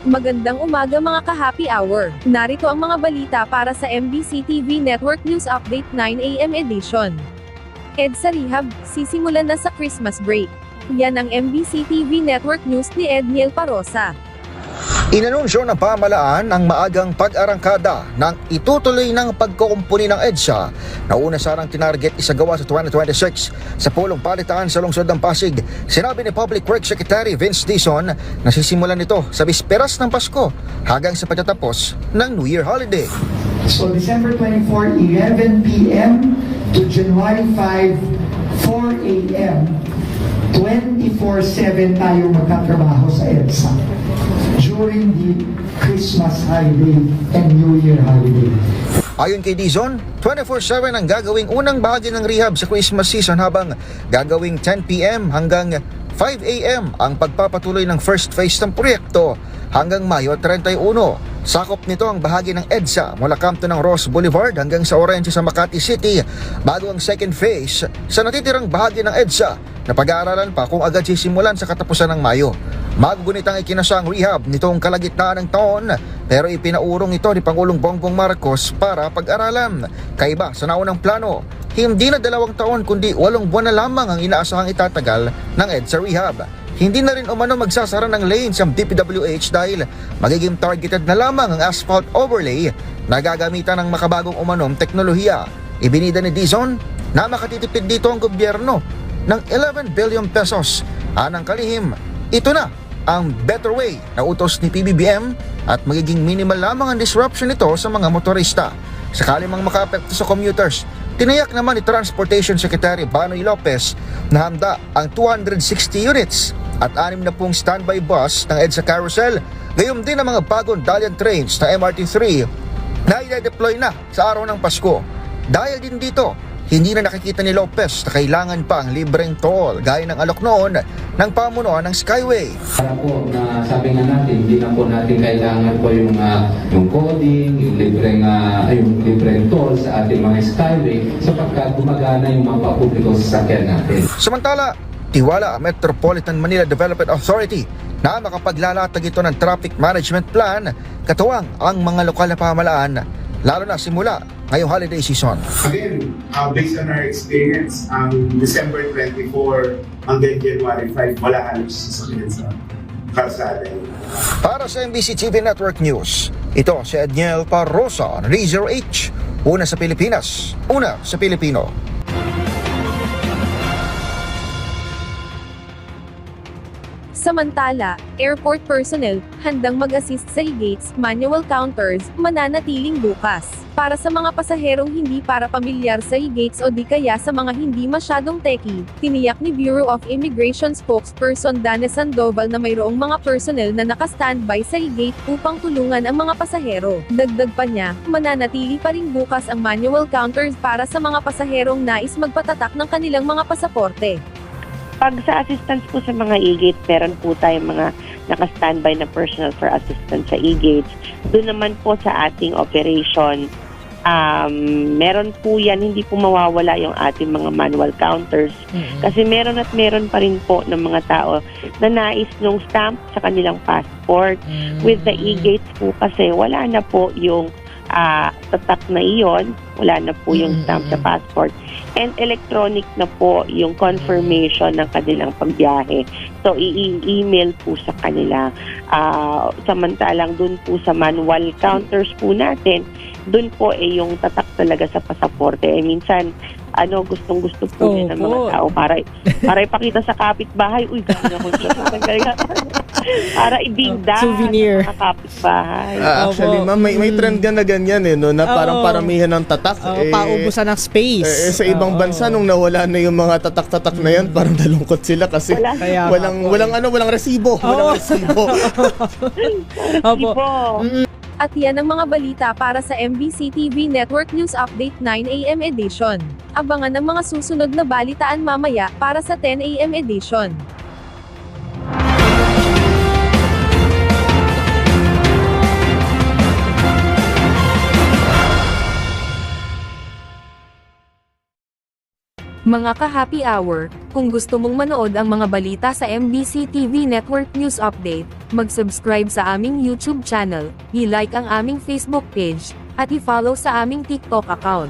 Magandang umaga mga ka-happy hour. Narito ang mga balita para sa MBC TV Network News Update 9 AM edition. EDSA Rehab, sisimulan na sa Christmas break. Yan ang MBC TV Network News ni Edniel Parosa. Inanunsyo ng pamahalaan ang maagang pag-arangkada ng itutuloy ng pagkukumpuni ng EDSA na una sarang tinarget isagawa sa 2026 sa pulong palitaan sa lungsod ng Pasig. Sinabi ni Public Works Secretary Vince Dizon na sisimulan ito sa bisperas ng Pasko hanggang sa pagtatapos ng New Year holiday. So December 24, 11 p.m. to January 5, 4 a.m. 24/7 tayo magtatrabaho sa EDSA during the Christmas holiday and New Year holiday. Ayon kay Dizon, 24/7 ang gagawing unang bahagi ng rehab sa Christmas season habang gagawing 10 p.m. hanggang 5 a.m. ang pagpapatuloy ng first phase ng proyekto hanggang Mayo 31. Sakop nito ang bahagi ng EDSA mula Campton ng Ross Boulevard hanggang sa Orense sa Makati City bago ang second phase sa natitirang bahagi ng EDSA na pag-aaralan pa kung agad sisimulan sa katapusan ng Mayo. Magugunit ang ikinasang rehab nitong kalagitnaan ng taon pero ipinaurong ito ni Pangulong Bongbong Marcos para pag-aralan. Kaiba sa naunang plano, hindi na 2 taon kundi 8 buwan na lamang ang inaasahang itatagal ng EDSA rehab. Hindi na rin umano magsasara ng lanes ang DPWH dahil magiging targeted na lamang ang asphalt overlay na gagamitan ng makabagong umanom teknolohiya. Ibinida ni Dizon na makatitipid dito ang gobyerno ng 11 billion pesos. Anang kalihim, ito na ang better way na utos ni PBBM at magiging minimal lamang ang disruption nito sa mga motorista. Sakali mang makaapekto sa commuters, tinayak naman ni Transportation Secretary Banoy Lopez na handa ang 260 units at 6 na pong standby bus ng EDSA Carousel, gayon din ang mga bagong Dalian trains na MRT3 na i-deploy na sa araw ng Pasko. Dahil din dito, hindi na nakikita ni Lopez na kailangan pa ang libreng toll gaya ng alok noon ng pamunuan ng Skyway. Para po na sabi nga natin, hindi na po natin kailangan po yung coding, yung libreng toll sa ating mga Skyway sapagkat gumagana yung mga papubliko sa sakyan natin. Samantala, tiwala ang Metropolitan Manila Development Authority na makapaglalatag ito ng traffic management plan katuwang ang mga lokal na pamahalaan lalo na simula ngayong holiday season. Again, based on our experience, December 24 hanggang January 5, wala halos sasakyan sa kalsada. Para sa MBC TV Network News, ito si Edniel Parosa, Razor H. Una sa Pilipinas, una sa Pilipino. Samantala, airport personnel, handang mag-assist sa e-gates, manual counters, mananatiling bukas. Para sa mga pasaherong hindi para pamilyar sa e-gates o di kaya sa mga hindi masyadong techie, tiniyak ni Bureau of Immigration spokesperson Dana Sandoval na mayroong mga personnel na naka-standby sa e-gate upang tulungan ang mga pasahero. Dagdag pa niya, mananatili pa rin bukas ang manual counters para sa mga pasaherong nais magpatatak ng kanilang mga pasaporte. Pag sa assistance po sa mga e-gates, meron po tayong mga naka-standby na personnel for assistance sa e-gates. Doon naman po sa ating operation, meron po yan, hindi po mawawala yung ating mga manual counters. Kasi meron at meron pa rin po ng mga tao na nais nung stamp sa kanilang passport. With the e-gates po kasi wala na po yung tatak na iyon, wala na po yung stamp sa passport. And electronic na po yung confirmation ng kanilang pagbiyahe. So, i-email po sa kanila. Samantalang dun po sa manual counters po natin, dun po yung tatak talaga sa pasaporte. Minsan, gustong-gusto po yun ng mga tao para ipakita sa kapitbahay, uy, gano'n ako siya. Para ibigda souvenir sa kapitbahay. Actually, ma'am, may trend na ganyan no, na parang paramihan ng tatak. Paubusan ng space. Sa ibang bansa, nung nawala na yung mga tatak-tatak na yan, parang nalungkot sila kasi walang resibo. Walang resibo. Opo. At yan ang mga balita para sa MBC TV Network News Update 9 AM edition. Abangan ang mga susunod na balitaan mamaya para sa 10 AM edition. Mga ka-happy hour, kung gusto mong manood ang mga balita sa MBC TV Network News Update, Mag-subscribe sa aming YouTube channel, i-like ang aming Facebook page, at i-follow sa aming TikTok account.